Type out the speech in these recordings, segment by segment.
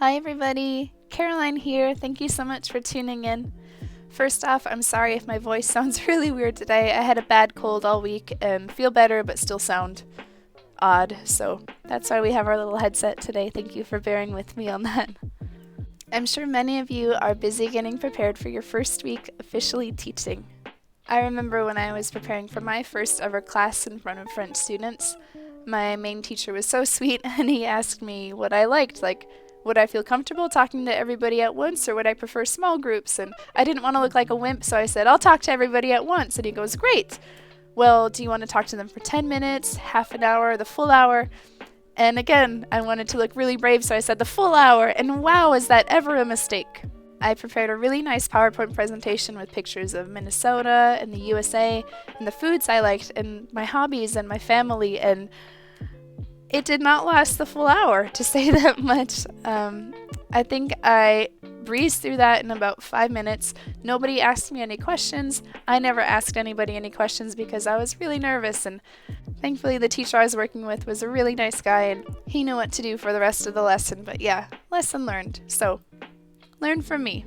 Hi everybody, Caroline here. Thank you so much for tuning in. First off, I'm sorry if my voice sounds really weird today. I had a bad cold all week and feel better but still sound odd, so that's why we have our little headset today. Thank you for bearing with me on that. I'm sure many of you are busy getting prepared for your first week officially teaching. I remember when I was preparing for my first ever class in front of French students, my main teacher was so sweet and he asked me what I liked, like would I feel comfortable talking to everybody at once or would I prefer small groups? And I didn't want to look like a wimp, so I said, I'll talk to everybody at once. And he goes, great. Well, do you want to talk to them for 10 minutes, half an hour, the full hour? And again, I wanted to look really brave, so I said the full hour. And wow, is that ever a mistake? I prepared a really nice PowerPoint presentation with pictures of Minnesota and the USA and the foods I liked and my hobbies and my family, and it did not last the full hour, to say that much. I think I breezed through that in about 5 minutes. Nobody asked me any questions. I never asked anybody any questions because I was really nervous, and thankfully the teacher I was working with was a really nice guy and he knew what to do for the rest of the lesson. But yeah, lesson learned. So, learn from me.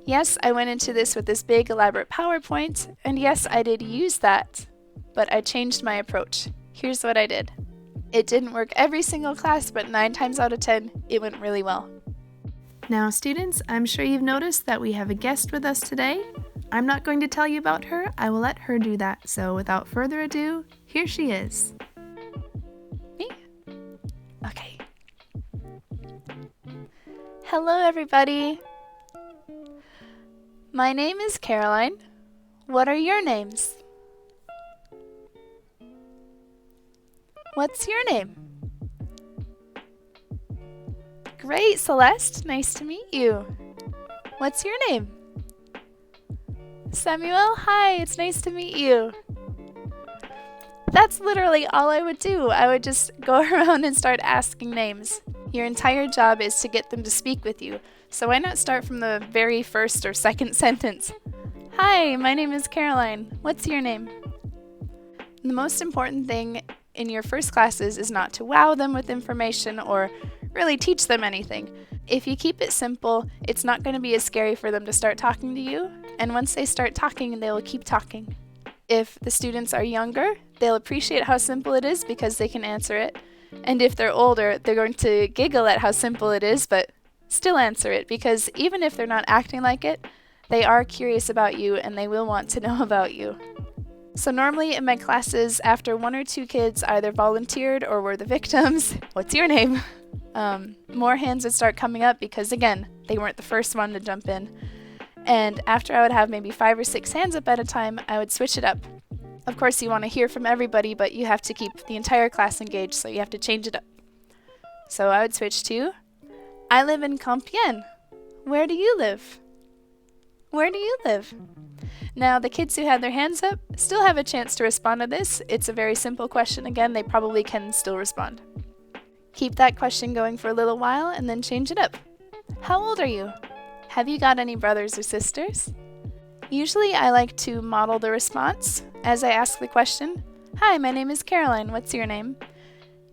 Yes, I went into this with this big elaborate PowerPoint, and yes, I did use that, but I changed my approach. Here's what I did. It didn't work every single class, but 9 times out of 10, it went really well. Now, students, I'm sure you've noticed that we have a guest with us today. I'm not going to tell you about her. I will let her do that. So without further ado, here she is. Me? Okay. Hello, everybody. My name is Caroline. What are your names? What's your name? Great, Celeste. Nice to meet you. What's your name? Samuel. Hi, it's nice to meet you. That's literally all I would do. I would just go around and start asking names. Your entire job is to get them to speak with you. So why not start from the very first or second sentence? Hi, my name is Caroline. What's your name? The most important thing in your first classes is not to wow them with information or really teach them anything. If you keep it simple, it's not going to be as scary for them to start talking to you, and once they start talking, they will keep talking. If the students are younger, they'll appreciate how simple it is because they can answer it, and if they're older, they're going to giggle at how simple it is, but still answer it because even if they're not acting like it, they are curious about you and they will want to know about you. So normally in my classes, after 1 or 2 kids either volunteered or were the victims, what's your name? More hands would start coming up because again, they weren't the first one to jump in. And after I would have maybe 5 or 6 hands up at a time, I would switch it up. Of course you want to hear from everybody, but you have to keep the entire class engaged, so you have to change it up. So I would switch to, I live in Compiègne. Where do you live? Where do you live? Now, the kids who had their hands up still have a chance to respond to this. It's a very simple question. Again, they probably can still respond. Keep that question going for a little while and then change it up. How old are you? Have you got any brothers or sisters? Usually I like to model the response as I ask the question. Hi, my name is Caroline. What's your name?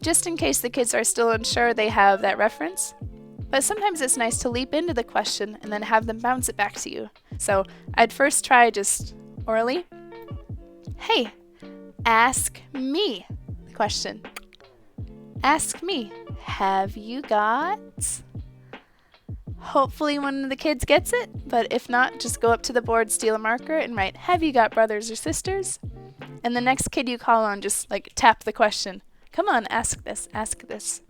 Just in case the kids are still unsure, they have that reference. But sometimes it's nice to leap into the question and then have them bounce it back to you. So I'd first try just orally. Hey, ask me the question. Ask me, have you got? Hopefully one of the kids gets it, but if not, just go up to the board, steal a marker, and write, have you got brothers or sisters? And the next kid you call on, just tap the question. Come on, ask this, ask this.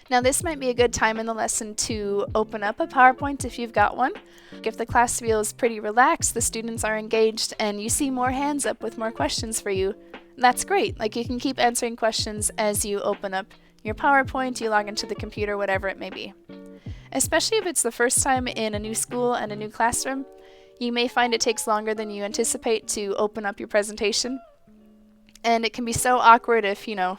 Now this might be a good time in the lesson to open up a PowerPoint if you've got one. If the class feels pretty relaxed, the students are engaged, and you see more hands up with more questions for you, that's great. You can keep answering questions as you open up your PowerPoint, you log into the computer, whatever it may be. Especially if it's the first time in a new school and a new classroom, you may find it takes longer than you anticipate to open up your presentation. And it can be so awkward if, hey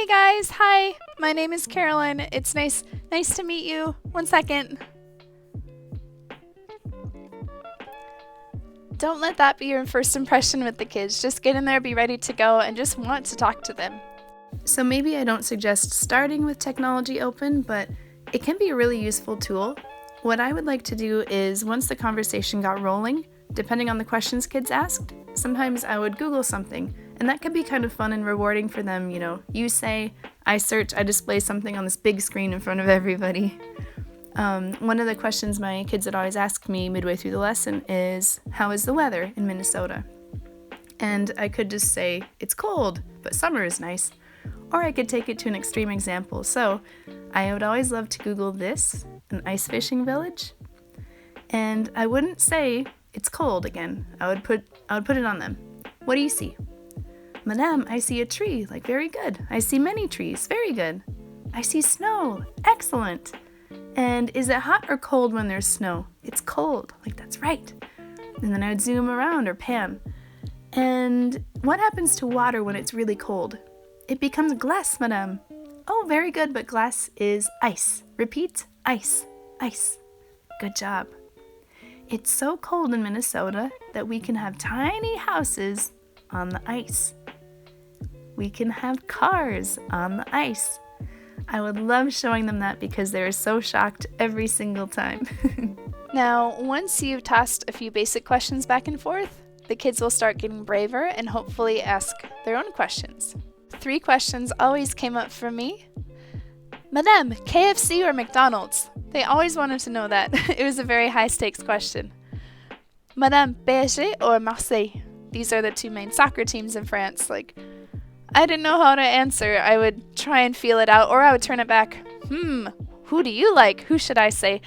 guys, hi, my name is Caroline. It's nice to meet you. 1 second. Don't let that be your first impression with the kids. Just get in there, be ready to go, and just want to talk to them. So maybe I don't suggest starting with Technology Open, but it can be a really useful tool. What I would like to do is, once the conversation got rolling, depending on the questions kids asked, sometimes I would Google something, and that could be kind of fun and rewarding for them. You say, I search, I display something on this big screen in front of everybody. One of the questions my kids would always ask me midway through the lesson is, how is the weather in Minnesota? And I could just say, it's cold, but summer is nice. Or I could take it to an extreme example. So I would always love to Google this, an ice fishing village. And I wouldn't say it's cold again. I would put it on them. What do you see? Madame, I see a tree. Like, very good. I see many trees. Very good. I see snow. Excellent. And is it hot or cold when there's snow? It's cold. Like, that's right. And then I would zoom around or pan. And what happens to water when it's really cold? It becomes glace, madame. Oh, very good, but glace is ice. Repeat, ice, ice. Good job. It's so cold in Minnesota that we can have tiny houses on the ice. We can have cars on the ice. I would love showing them that because they are so shocked every single time. Now, once you've tossed a few basic questions back and forth, the kids will start getting braver and hopefully ask their own questions. 3 questions always came up for me. Madame, KFC or McDonald's? They always wanted to know that. It was a very high-stakes question. Madame, PSG or Marseille? These are the 2 main soccer teams in France. I didn't know how to answer. I would try and feel it out, or I would turn it back. Who do you like? Who should I say?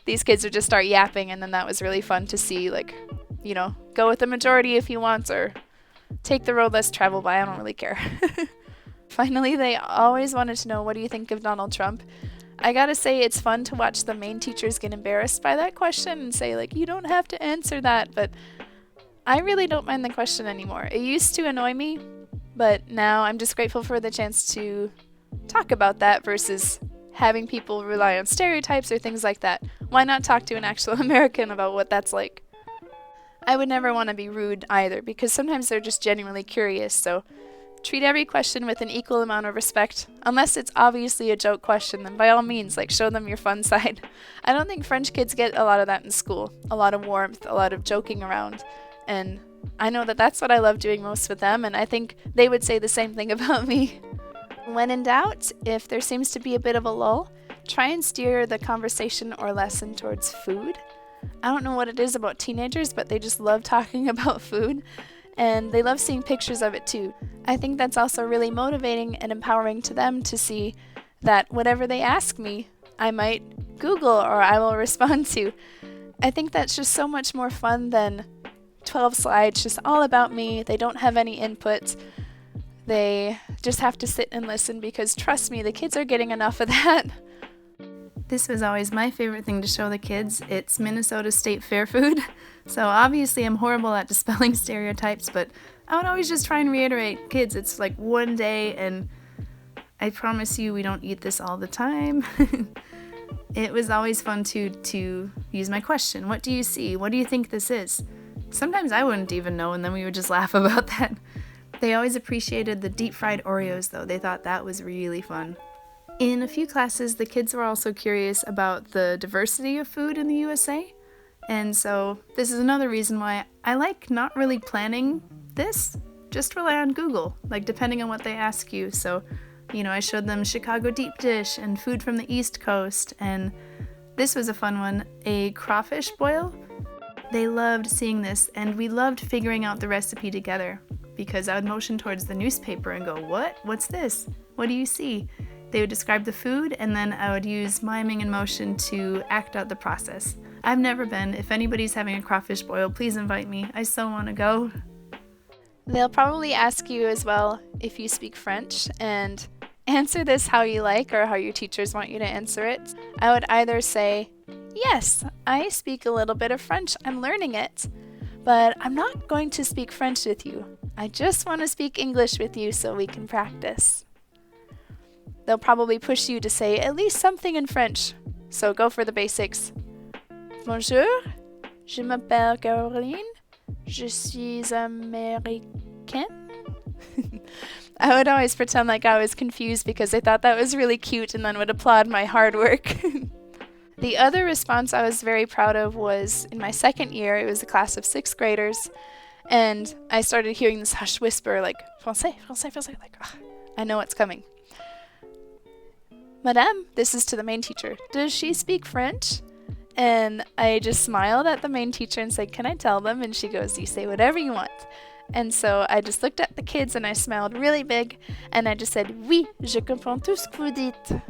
These kids would just start yapping, and then that was really fun to see, go with the majority if you want, or take the road less traveled by. I don't really care. Finally, they always wanted to know, what do you think of Donald Trump? I gotta say, it's fun to watch the main teachers get embarrassed by that question and say, you don't have to answer that, but I really don't mind the question anymore. It used to annoy me, but now I'm just grateful for the chance to talk about that versus having people rely on stereotypes or things like that. Why not talk to an actual American about what that's like? I would never want to be rude either, because sometimes they're just genuinely curious, so treat every question with an equal amount of respect. Unless it's obviously a joke question, then by all means, show them your fun side. I don't think French kids get a lot of that in school. A lot of warmth, a lot of joking around. And I know that that's what I love doing most with them, and I think they would say the same thing about me. When in doubt, if there seems to be a bit of a lull, try and steer the conversation or lesson towards food. I don't know what it is about teenagers, but they just love talking about food. And they love seeing pictures of it too. I think that's also really motivating and empowering to them to see that whatever they ask me, I might Google or I will respond to. I think that's just so much more fun than 12 slides just all about me. They don't have any input. They just have to sit and listen because trust me, the kids are getting enough of that. This was always my favorite thing to show the kids. It's Minnesota State Fair food. So obviously I'm horrible at dispelling stereotypes, but I would always just try and reiterate, kids, it's one day and I promise you we don't eat this all the time. It was always fun to use my question. What do you see? What do you think this is? Sometimes I wouldn't even know, and then we would just laugh about that. They always appreciated the deep fried Oreos though. They thought that was really fun. In a few classes, the kids were also curious about the diversity of food in the USA. And so this is another reason why I like not really planning this. Just rely on Google, depending on what they ask you. So, I showed them Chicago deep dish and food from the East Coast. And this was a fun one, a crawfish boil. They loved seeing this, and we loved figuring out the recipe together. Because I would motion towards the newspaper and go, what? What's this? What do you see? They would describe the food, and then I would use miming and motion to act out the process. I've never been. If anybody's having a crawfish boil, please invite me. I so want to go. They'll probably ask you as well if you speak French, and answer this how you like or how your teachers want you to answer it. I would either say, yes, I speak a little bit of French. I'm learning it, but I'm not going to speak French with you. I just want to speak English with you so we can practice. They'll probably push you to say at least something in French, so go for the basics. Bonjour, je m'appelle Caroline, je suis américaine. I would always pretend like I was confused because I thought that was really cute and then would applaud my hard work. The other response I was very proud of was in my second year. It was a class of 6th graders, and I started hearing this hushed whisper like, Français, Français, Français, like, I know what's coming. Madame, this is to the main teacher, does she speak French? And I just smiled at the main teacher and said, can I tell them? And she goes, you say whatever you want. And so I just looked at the kids and I smiled really big and I just said, oui, je comprends tout ce que vous dites.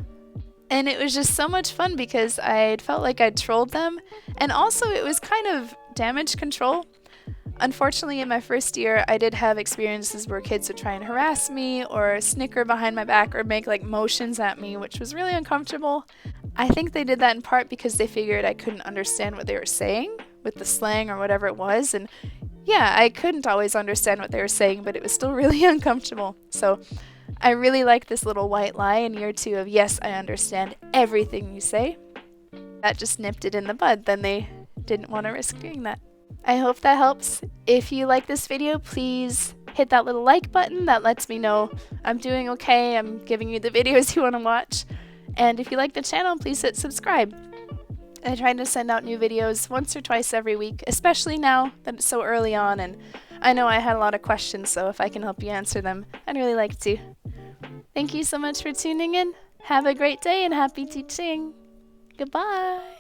And it was just so much fun because I felt like I'd trolled them, and also it was kind of damage control. Unfortunately, in my first year, I did have experiences where kids would try and harass me or snicker behind my back or make like motions at me, which was really uncomfortable. I think they did that in part because they figured I couldn't understand what they were saying with the slang or whatever it was, and yeah, I couldn't always understand what they were saying, but it was still really uncomfortable. So I really like this little white lie in year 2 of, yes, I understand everything you say. That just nipped it in the bud. Then they didn't want to risk doing that. I hope that helps. If you like this video, please hit that little like button. That lets me know I'm doing okay. I'm giving you the videos you want to watch. And if you like the channel, please hit subscribe. I try to send out new videos once or twice every week, especially now that it's so early on, and I know I had a lot of questions, so if I can help you answer them, I'd really like to. Thank you so much for tuning in. Have a great day and happy teaching. Goodbye.